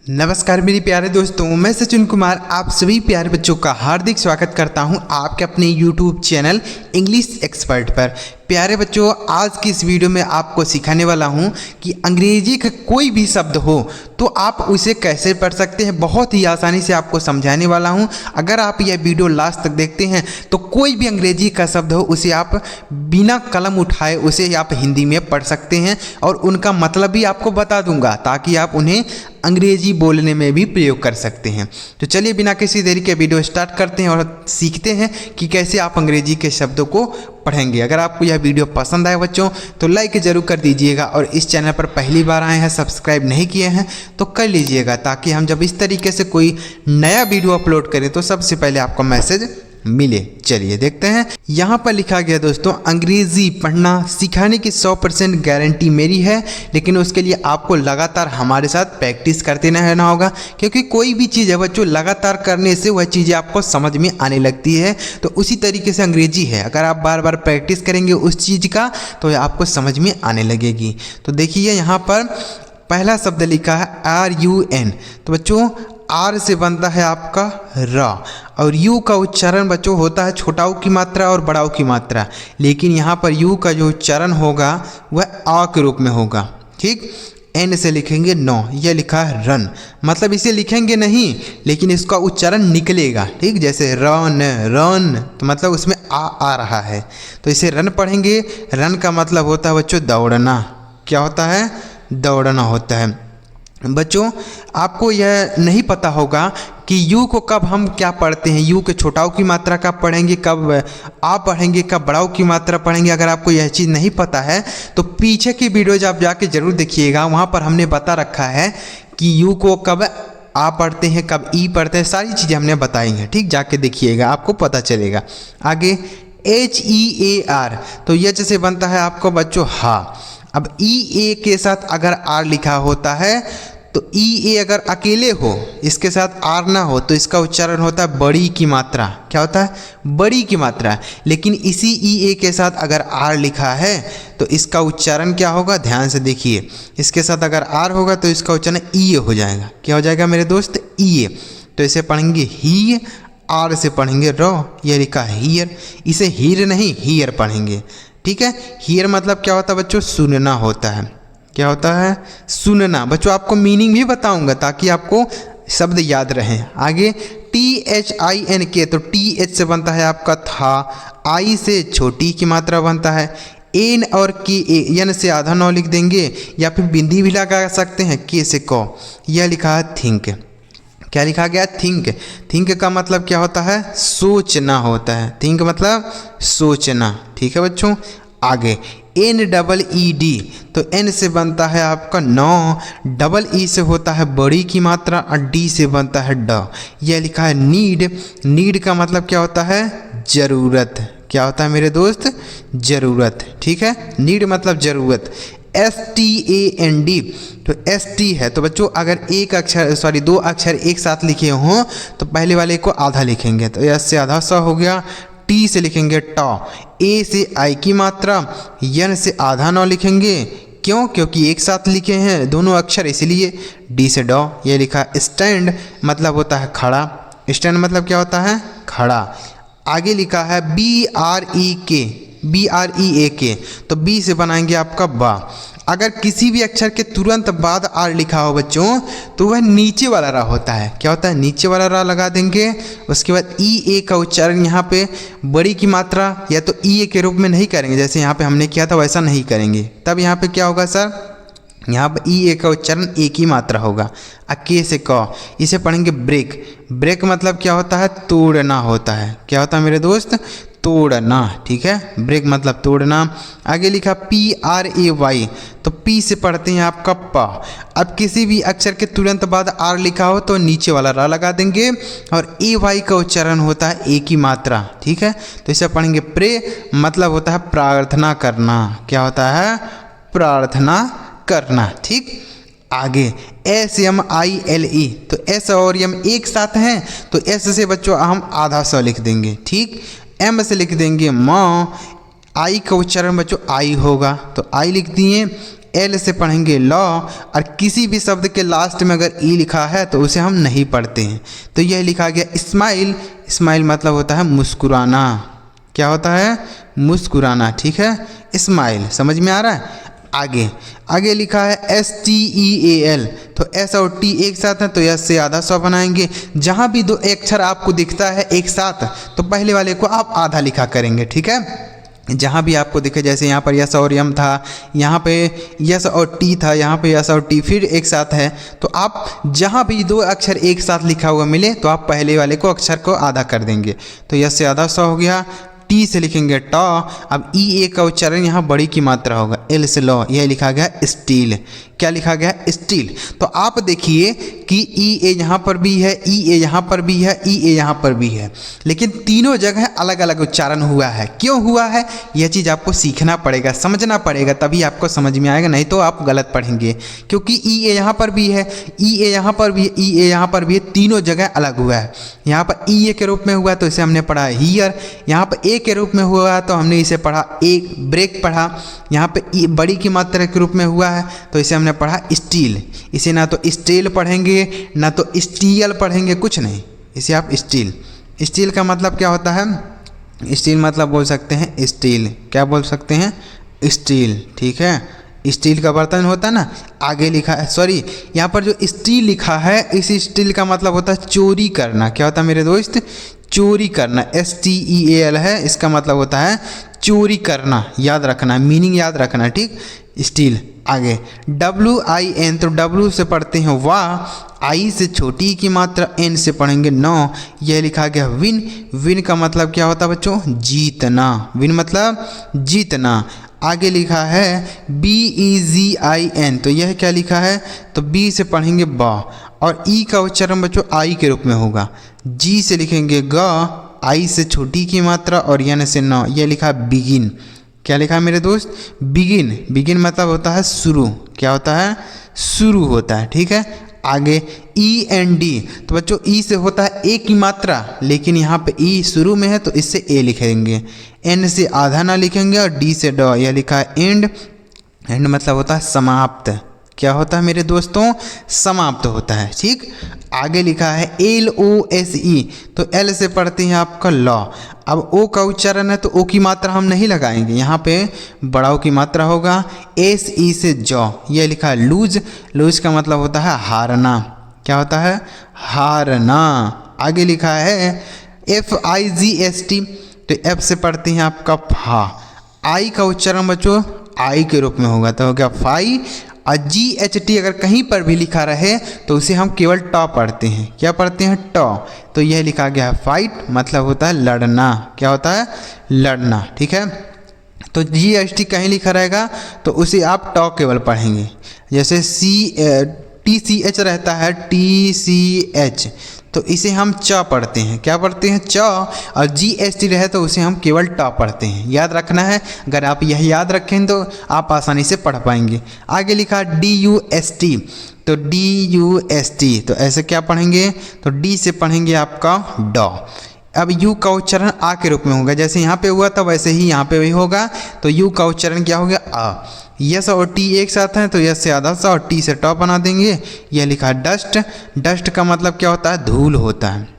नमस्कार मेरे प्यारे दोस्तों, मैं सचिन कुमार आप सभी प्यारे बच्चों का हार्दिक स्वागत करता हूं आपके अपने YouTube चैनल इंग्लिश एक्सपर्ट पर। प्यारे बच्चों, आज की इस वीडियो में आपको सिखाने वाला हूं कि अंग्रेजी का कोई भी शब्द हो तो आप उसे कैसे पढ़ सकते हैं। बहुत ही आसानी से आपको समझाने वाला हूं। अगर आप यह वीडियो लास्ट तक देखते हैं तो कोई भी अंग्रेजी का शब्द हो उसे आप बिना कलम उठाए उसे आप हिंदी में पढ़ सकते हैं और उनका मतलब भी आपको बता दूंगा ताकि आप उन्हें अंग्रेजी बोलने में भी प्रयोग कर सकते हैं। तो चलिए बिना किसी देरी के वीडियो स्टार्ट करते हैं और सीखते हैं कि कैसे आप अंग्रेजी के शब्दों को पढ़ेंगे। अगर आपको यह वीडियो पसंद आए बच्चों तो लाइक जरूर कर दीजिएगा और इस चैनल पर पहली बार आए हैं, सब्सक्राइब नहीं किए हैं तो कर लीजिएगा ताकि हम जब इस तरीके से कोई नया वीडियो अपलोड करें तो सबसे पहले आपको मैसेज मिले। चलिए देखते हैं। यहाँ पर लिखा गया दोस्तों, अंग्रेजी पढ़ना सिखाने की 100% गारंटी मेरी है, लेकिन उसके लिए आपको लगातार हमारे साथ प्रैक्टिस करते रहना होगा, क्योंकि कोई भी चीज़ है बच्चों लगातार करने से वह चीज़ें आपको समझ में आने लगती है। तो उसी तरीके से अंग्रेजी है, अगर आप बार बार प्रैक्टिस करेंगे उस चीज़ का तो यह आपको समझ में आने लगेगी। तो देखिए यहाँ पर पहला शब्द लिखा है RUN। तो बच्चों आर से बनता है आपका रा और यू का उच्चारण बच्चों होता है छोटा ऊ की मात्रा और बड़ा ऊ की मात्रा, लेकिन यहाँ पर यू का जो उच्चारण होगा वह आ के रूप में होगा। ठीक, एन से लिखेंगे नो, यह लिखा है रन, मतलब इसे लिखेंगे नहीं लेकिन इसका उच्चारण निकलेगा। ठीक, जैसे रन रन तो मतलब उसमें आ रहा है तो इसे रन पढ़ेंगे। रन का मतलब होता है बच्चों दौड़ना। क्या होता है? दौड़ना होता है। बच्चों आपको यह नहीं पता होगा कि यू को कब हम क्या पढ़ते हैं, यू के छोटाऊ की मात्रा कब पढ़ेंगे, कब आ पढ़ेंगे, कब बड़ाऊ की मात्रा पढ़ेंगे। अगर आपको यह चीज़ नहीं पता है तो पीछे की वीडियोज आप जाके ज़रूर देखिएगा, वहाँ पर हमने बता रखा है कि यू को कब आ पढ़ते हैं, कब ई पढ़ते हैं, सारी चीज़ें हमने बताई हैं। ठीक, जाके देखिएगा आपको पता चलेगा। आगे HEAR, तो यह जैसे बनता है आपको बच्चों हा। अब EA के साथ अगर आर लिखा होता है तो EA अगर अकेले हो, इसके साथ आर ना हो तो इसका उच्चारण होता है बड़ी की मात्रा। क्या होता है? बड़ी की मात्रा। लेकिन इसी EA के साथ अगर आर लिखा है तो इसका उच्चारण क्या होगा? ध्यान से देखिए, इसके साथ अगर आर होगा तो इसका उच्चारण EA हो जाएगा। क्या हो जाएगा मेरे दोस्त? EA। तो इसे पढ़ेंगे ही, आर से पढ़ेंगे रो, यह लिखा है हियर, इसे हीर नहीं हियर पढ़ेंगे। ठीक है, हियर मतलब क्या होता है बच्चों? सुनना होता है। क्या होता है? सुनना। बच्चों आपको मीनिंग भी बताऊंगा ताकि आपको शब्द याद रहें। आगे THINK, तो TH से बनता है आपका था, आई से छोटी की मात्रा बनता है, एन और के एन से आधा नौ लिख देंगे या फिर बिंदी भी लगा सकते हैं, के से को। यह लिखा है थिंक। क्या लिखा गया? थिंक। थिंक का मतलब क्या होता है? सोचना होता है। थिंक मतलब सोचना। ठीक है बच्चों। आगे NEED, तो N से बनता है आपका नौ, डबल E से होता है बड़ी की मात्रा और D से बनता है ड। यह लिखा है नीड। नीड का मतलब क्या होता है? ज़रूरत। क्या होता है मेरे दोस्त? ज़रूरत। ठीक है, नीड मतलब ज़रूरत। STAND, तो ST है तो बच्चों अगर दो अक्षर एक साथ लिखे हों तो पहले वाले को आधा लिखेंगे, तो S से आधा सा हो गया। T से लिखेंगे टा, A से आई की मात्रा, N से आधा नौ लिखेंगे। क्यों? क्योंकि एक साथ लिखे हैं दोनों अक्षर इसलिए। D से डॉ, ये लिखा स्टैंड, मतलब होता है खड़ा। स्टैंड मतलब क्या होता है? खड़ा। आगे लिखा है BREAK, तो B से बनाएंगे आपका बा। अगर किसी भी अक्षर के तुरंत बाद आर लिखा हो बच्चों तो वह नीचे वाला रा होता है। क्या होता है? नीचे वाला रा लगा देंगे। उसके बाद EA का उच्चारण यहाँ पे बड़ी की मात्रा या तो EA के रूप में नहीं करेंगे, जैसे यहाँ पे हमने किया था वैसा नहीं करेंगे। तब यहाँ पे क्या होगा सर? यहाँ पर EA का उच्चारण एक ही मात्रा होगा। के से क, इसे पढ़ेंगे ब्रेक। ब्रेक मतलब क्या होता है? तोड़ना होता है। क्या होता है मेरे दोस्त? तोड़ना। ठीक है, ब्रेक मतलब तोड़ना। आगे लिखा PRAY, तो P से पढ़ते हैं आपका पा। अब किसी भी अक्षर के तुरंत बाद आर लिखा हो तो नीचे वाला रा लगा देंगे और AY का उच्चारण होता है एक ही मात्रा। ठीक है, तो इसे पढ़ेंगे प्रे, मतलब होता है प्रार्थना करना। क्या होता है? प्रार्थना करना। ठीक, आगे SMILE, तो S और M एक साथ हैं तो S से बच्चों हम आधा सौ लिख देंगे। ठीक, M से लिख देंगे माँ। आई का उच्चारण बच्चों आई होगा तो आई लिख दिए। एल से पढ़ेंगे लॉ, और किसी भी शब्द के लास्ट में अगर ई लिखा है तो उसे हम नहीं पढ़ते हैं। तो यह लिखा गया स्माइल। स्माइल मतलब होता है मुस्कुराना। क्या होता है? मुस्कुराना। ठीक है, स्माइल। समझ में आ रहा है? आगे लिखा है STEAL। तो S और T एक साथ है तो S से आधा सौ बनाएंगे। जहाँ भी दो अक्षर आपको दिखता है एक साथ तो पहले वाले को आप आधा लिखा करेंगे। ठीक है, जहाँ भी आपको दिखे, जैसे यहाँ पर यस और यम था, यहाँ पे यस और टी था, यहाँ पे यस और टी फिर एक साथ है, तो आप जहाँ भी दो अक्षर एक साथ लिखा हुआ मिले तो आप पहले वाले को अक्षर को आधा कर देंगे। तो यस से आधा सौ हो गया। टी से लिखेंगे टॉ। अब ई ए का उच्चारण यहाँ बड़ी की मात्रा होगा। एल से लॉ, यह लिखा गया स्टील। क्या लिखा गया? स्टील। तो आप देखिए कि ई ए यहाँ पर भी है, ई ए यहाँ पर भी है, ई ए यहाँ पर भी है, लेकिन तीनों जगह अलग अलग उच्चारण हुआ है। क्यों हुआ है? यह चीज़ आपको सीखना पड़ेगा, समझना पड़ेगा, तभी आपको समझ में आएगा, नहीं तो आप गलत पढ़ेंगे। क्योंकि ई ए यहाँ पर भी है, ई ए यहाँ पर भी है, ई ए यहाँ पर भी है, तीनों जगह अलग हुआ है। यहाँ पर ई ए के रूप में हुआ तो इसे हमने पढ़ा हियर, यहाँ पर ए के रूप में हुआ तो हमने इसे पढ़ा एक ब्रेक पढ़ा, यहाँ पे ई बड़ी की मात्रा के रूप में हुआ है तो इसे हमने पढ़ा स्टील। इसे ना तो स्टील पढ़ेंगे ना तो स्टील पढ़ेंगे, कुछ नहीं, इसे आप स्टील। स्टील का मतलब क्या होता है? स्टील मतलब बोल सकते हैं स्टील। क्या बोल सकते हैं? स्टील। ठीक है, स्टील का बर्तन होता है ना। आगे लिखा है, सॉरी, यहाँ पर जो स्टील लिखा है इस स्टील का मतलब होता है चोरी करना। क्या होता है मेरे दोस्त? चोरी करना। STEAL है, इसका मतलब होता है चोरी करना। याद रखना, मीनिंग याद रखना। ठीक, स्टील। आगे WIN, तो W से पढ़ते हैं वाह, आई से छोटी की मात्रा, N से पढ़ेंगे नौ। यह लिखा गया विन। विन का मतलब क्या होता है बच्चों? जीतना। विन मतलब जीतना। आगे लिखा है BEGIN, तो यह क्या लिखा है? तो B से पढ़ेंगे बा, और ई का उच्चारण बच्चों आई के रूप में होगा। जी से लिखेंगे ग, आई से छोटी की मात्रा और यन से नौ। यह लिखा है बिगिन। क्या लिखा है मेरे दोस्त? बिगिन। बिगिन मतलब होता है शुरू। क्या होता है? शुरू होता है। ठीक है, आगे END, तो बच्चों ई से होता है ए की मात्रा, लेकिन यहाँ पे ई शुरू में है तो इससे ए लिखेंगे। एन से आधा ना लिखेंगे और डी से ड। यह लिखा है एंड। एंड मतलब होता है समाप्त। क्या होता है मेरे दोस्तों? समाप्त होता है। ठीक, आगे लिखा है LOSE, तो एल से पढ़ते हैं आपका लॉ। अब ओ का उच्चारण है तो ओ की मात्रा हम नहीं लगाएंगे, यहाँ पे बड़ा ओ की मात्रा होगा। SE से जॉ। यह लिखा है लूज। लूज का मतलब होता है हारना। क्या होता है? हारना। आगे लिखा है FIGST, तो एफ से पढ़ते हैं आपका फा। आई का उच्चारण बच्चों आई के रूप में होगा तो हो गया फाई। और GHT अगर कहीं पर भी लिखा रहे तो उसे हम केवल टॉ पढ़ते हैं। क्या पढ़ते हैं? टॉ। तो यह लिखा गया है फाइट, मतलब होता है लड़ना। क्या होता है? लड़ना। ठीक है, तो GHT कहीं लिखा रहेगा तो उसे आप टॉ केवल पढ़ेंगे। जैसे TCH रहता है, TCH, तो इसे हम च पढ़ते हैं। क्या पढ़ते हैं? च। और GST रहे तो उसे हम केवल ट पढ़ते हैं। याद रखना है, अगर आप यह याद रखें तो आप आसानी से पढ़ पाएंगे। आगे लिखा DUST, तो DUST, तो ऐसे क्या पढ़ेंगे? तो D से पढ़ेंगे आपका ड। अब यू का उच्चारण आ के रूप में होगा, जैसे यहाँ पे हुआ था वैसे ही यहाँ पे भी होगा। तो यू का उच्चारण क्या हो गया? आ। यस और टी एक साथ हैं तो यस से आधा सा और टी से टॉप बना देंगे। यह लिखा है डस्ट। डस्ट का मतलब क्या होता है? धूल होता है।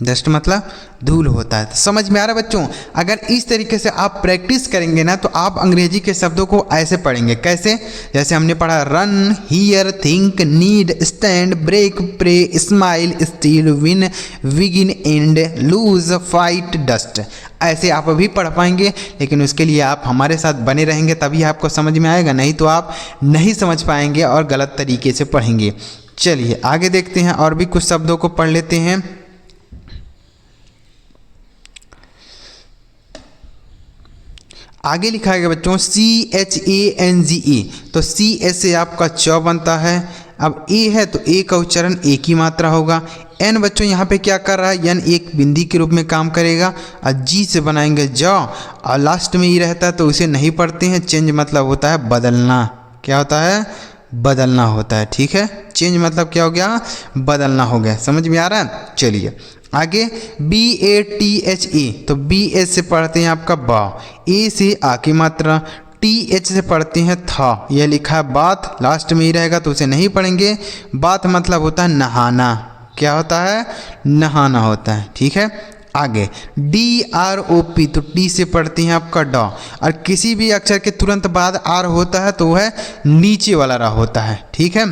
डस्ट मतलब धूल होता है। तो समझ में आ रहा है बच्चों? अगर इस तरीके से आप प्रैक्टिस करेंगे ना तो आप अंग्रेजी के शब्दों को ऐसे पढ़ेंगे। कैसे? जैसे हमने पढ़ा run, hear, think, need, stand, break, pray, smile, steal, win, विगिन, एंड, लूज, फाइट, डस्ट। ऐसे आप भी पढ़ पाएंगे, लेकिन उसके लिए आप हमारे साथ बने रहेंगे तभी आपको समझ में आएगा, नहीं तो आप नहीं समझ पाएंगे और गलत तरीके से पढ़ेंगे। चलिए आगे देखते हैं और भी कुछ शब्दों को पढ़ लेते हैं। आगे लिखा है बच्चों CHANGE, तो C से आपका च बनता है। अब ए है तो ए का उच्चारण ए की मात्रा होगा। एन बच्चों यहाँ पे क्या कर रहा है? एन एक बिंदी के रूप में काम करेगा। और जी से बनाएंगे ज, और लास्ट में ई रहता है तो उसे नहीं पढ़ते हैं। चेंज मतलब होता है बदलना। क्या होता है? बदलना होता है। ठीक है, चेंज मतलब क्या हो गया? बदलना हो गया। समझ में आ रहा है? चलिए आगे BATHE, तो BS से पढ़ते हैं आपका बा। ए से आ की मात्रा, टी एच से पढ़ते हैं था, यह लिखा है बात, लास्ट में ही रहेगा तो उसे नहीं पढ़ेंगे। बात मतलब होता है नहाना, क्या होता है, नहाना होता है, ठीक है। आगे डी आर ओ पी, तो डी से पढ़ते हैं आपका ड, और किसी भी अक्षर के तुरंत बाद आर होता है तो वह नीचे वाला रा होता है, ठीक है।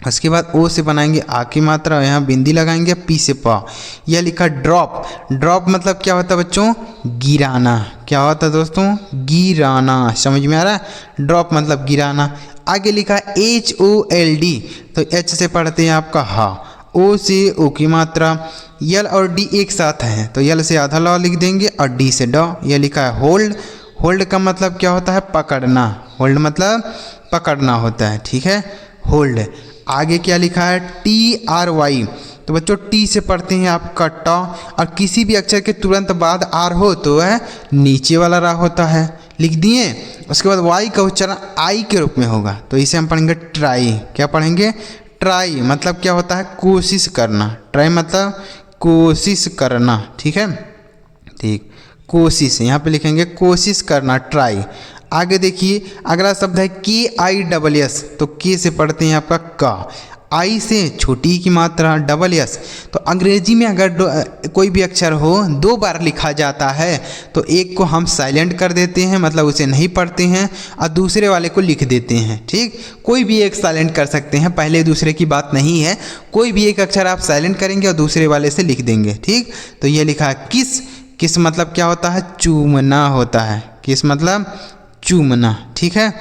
उसके बाद ओ से बनाएंगे आ की मात्रा, यहाँ बिंदी लगाएंगे, पी से प, यह लिखा ड्रॉप। ड्रॉप मतलब क्या होता है बच्चों, गिराना, क्या होता है दोस्तों, गिराना, समझ में आ रहा है, ड्रॉप मतलब गिराना। आगे लिखा एच ओ एल डी, तो एच से पढ़ते हैं आपका हा, ओ से ओ की मात्रा, यल और डी एक साथ हैं तो यल से आधा लॉ लिख देंगे और डी से ड। यह लिखा है होल्ड। होल्ड का मतलब क्या होता है, पकड़ना, होल्ड मतलब पकड़ना होता है, ठीक है, होल्ड। आगे क्या लिखा है टी आर वाई, तो बच्चों टी से पढ़ते हैं आपका ट, और किसी भी अक्षर के तुरंत बाद आर हो तो वह नीचे वाला रा होता है, लिख दिए। उसके बाद वाई का उच्चारण आई के रूप में होगा तो इसे हम पढ़ेंगे ट्राई, क्या पढ़ेंगे, ट्राई मतलब क्या होता है, कोशिश करना, ट्राई मतलब कोशिश करना, ठीक है, ठीक, कोशिश, यहाँ पे लिखेंगे कोशिश करना, ट्राई। आगे देखिए अगला शब्द है के आई डबल एस, तो के से पढ़ते हैं आपका का, आई से छोटी की मात्रा, डबल एस, तो अंग्रेजी में अगर कोई भी अक्षर हो दो बार लिखा जाता है तो एक को हम साइलेंट कर देते हैं, मतलब उसे नहीं पढ़ते हैं, और दूसरे वाले को लिख देते हैं, ठीक। कोई भी एक साइलेंट कर सकते हैं, पहले दूसरे की बात नहीं है, कोई भी एक अक्षर आप साइलेंट करेंगे और दूसरे वाले से लिख देंगे, ठीक। तो ये लिखा है किस, किस मतलब क्या होता है, चूमना होता है, किस मतलब चूमना, ठीक है।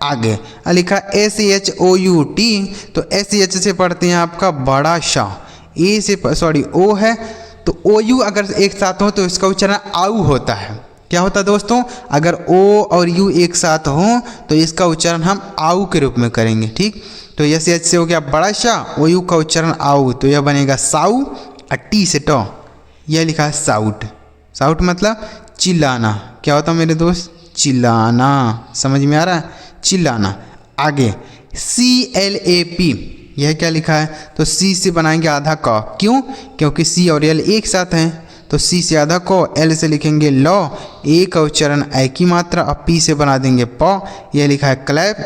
आगे लिखा S H O U T, तो एस एच से पढ़ते हैं आपका बड़ा शा, ए से सॉरी ओ है तो ओ यू अगर एक साथ हो तो इसका उच्चारण आऊ होता है, क्या होता है दोस्तों, अगर ओ और यू एक साथ हो तो इसका उच्चारण हम आऊ के रूप में करेंगे, ठीक। तो एस एच से हो गया बड़ा शा, ओ यू का उच्चारण आऊ, तो यह बनेगा साऊ, और टी से ट, यह लिखा है साउट। साउट मतलब चिल्लाना, क्या होता है मेरे दोस्त, चिल्लाना, समझ में आ रहा है, चिल्लाना। आगे सी एल ए पी, यह क्या लिखा है, तो सी से बनाएंगे आधा क, क्यों, क्योंकि सी और एल एक साथ हैं, तो सी से आधा क, एल से लिखेंगे लॉ, ए का उच्चारण ए की मात्रा, और पी से बना देंगे प, यह लिखा है क्लैप,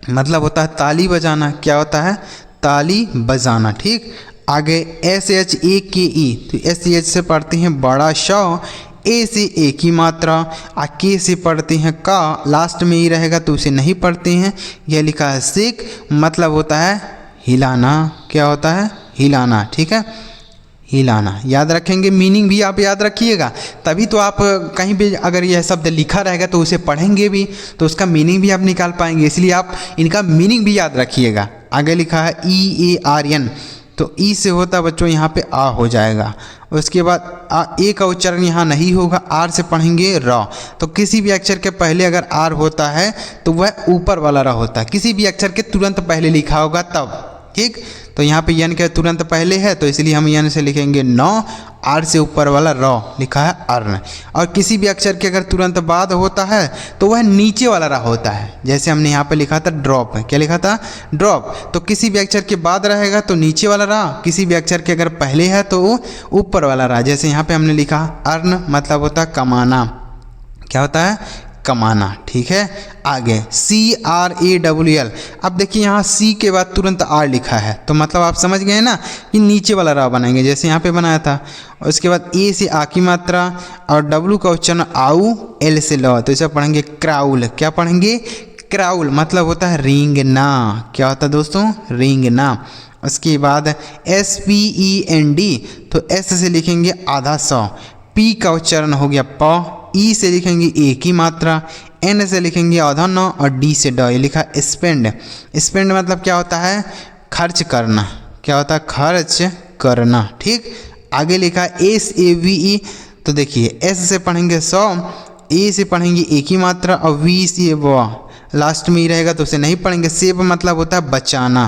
मतलब होता है ताली बजाना, क्या होता है, ताली बजाना, ठीक। आगे एस एच ए के ई, तो एस एच से पढ़ते हैं बड़ा शौ, ए से ए की मात्रा, आ के से पढ़ते हैं का, लास्ट में ही रहेगा तो उसे नहीं पढ़ते हैं। यह लिखा है शेक, मतलब होता है हिलाना, क्या होता है, हिलाना, ठीक है, हिलाना। याद रखेंगे, मीनिंग भी आप याद रखिएगा, तभी तो आप कहीं भी अगर यह शब्द लिखा रहेगा तो उसे पढ़ेंगे भी तो उसका मीनिंग भी आप निकाल पाएंगे, इसलिए आप इनका मीनिंग भी याद रखिएगा। आगे लिखा है ई ए आर एन, तो ई से होता बच्चों यहाँ पे आ हो जाएगा। उसके बाद ए का उच्चारण यहाँ नहीं होगा, आर से पढ़ेंगे र, तो किसी भी अक्षर के पहले अगर आर होता है तो वह ऊपर वाला र होता है, किसी भी अक्षर के तुरंत पहले लिखा होगा तब, ठीक। तो यहाँ पे यन के तुरंत पहले है तो इसलिए हम यन से लिखेंगे नौ, आर से ऊपर वाला र लिखा है अर्ण। और किसी भी अक्षर के अगर तुरंत बाद होता है तो वह नीचे वाला रा होता है, जैसे हमने यहाँ पे लिखा था ड्रॉप, क्या लिखा था, ड्रॉप। तो किसी भी अक्षर के बाद रहेगा तो नीचे वाला रा, किसी भी अक्षर के अगर पहले है तो ऊपर वाला रा, जैसे यहाँ पे हमने लिखा अर्ण, मतलब होता है कमाना, क्या होता है, कमाना, ठीक है। आगे C R A W L, अब देखिए यहाँ सी के बाद तुरंत आर लिखा है तो मतलब आप समझ गए ना कि नीचे वाला रा बनाएंगे, जैसे यहाँ पे बनाया था। और उसके बाद ए से आ की मात्रा और डब्ल्यू का उच्चारण आऊ, एल से ल, तो इसे पढ़ेंगे क्राउल, क्या पढ़ेंगे, क्राउल, मतलब होता है रिंगना, क्या होता है दोस्तों, रिंगना। उसके बाद S P E N D, तो एस से लिखेंगे आधा सौ, पी का उच्चारण हो गया प, ई से लिखेंगे ए की मात्रा, एन से लिखेंगे आधा नौ, और डी से ड, ये लिखा स्पेंड। स्पेंड मतलब क्या होता है, खर्च करना, क्या होता है, खर्च करना, ठीक। आगे लिखा एस ए वी ई, तो देखिए एस से पढ़ेंगे 100, ए से पढ़ेंगे ए की मात्रा, और वी से व लास्ट में ही रहेगा तो उसे नहीं पढ़ेंगे। सेव मतलब होता है बचाना,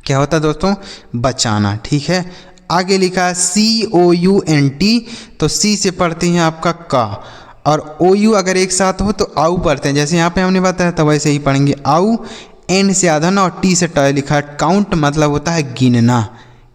क्या होता है दोस्तों, बचाना, ठीक है। आगे लिखा है सी ओ यू एन टी, तो सी से पढ़ते हैं आपका का, और ओ यू अगर एक साथ हो तो आऊ पढ़ते हैं, जैसे यहाँ पे हमने बताया तो वैसे ही पढ़ेंगे आऊ। एन से आधा ना और टी से ट लिखा है काउंट, मतलब होता है गिनना,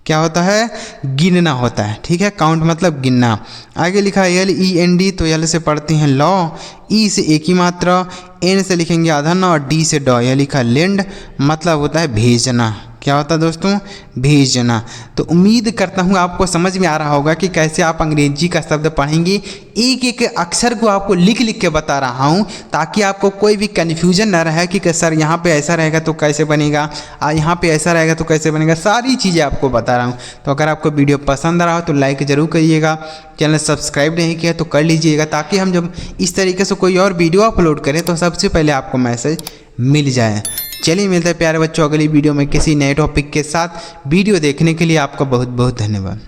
क्या होता है, गिनना होता है। ठीक है, काउंट मतलब गिनना। आगे लिखा है LEND, तो L से पढ़ते हैं लॉ, E से एक ही मात्रा, N से लिखेंगे आधा ना और D से डॉ। यह लिखा लेंड, मतलब होता है भेजना। क्या होता है दोस्तों, भेजना। तो उम्मीद करता हूँ आपको समझ में आ रहा होगा कि कैसे आप अंग्रेजी का शब्द पढ़ेंगे। एक एक अक्षर को आपको लिख लिख के बता रहा हूँ ताकि आपको कोई भी कन्फ्यूजन ना रहे कि सर यहाँ पे ऐसा रहेगा तो कैसे बनेगा, यहाँ पे ऐसा रहेगा तो कैसे बनेगा। सारी चीज़ें आपको बता रहा हूँ। तो अगर आपको वीडियो पसंद आ रहा हो तो लाइक ज़रूर करिएगा, चैनल सब्सक्राइब नहीं किया तो कर लीजिएगा, ताकि हम जब इस तरीके से कोई और वीडियो अपलोड करें तो सबसे पहले आपको मैसेज मिल जाए। चलिए मिलते हैं प्यारे बच्चों अगली वीडियो में किसी नए टॉपिक के साथ। वीडियो देखने के लिए आपका बहुत बहुत धन्यवाद।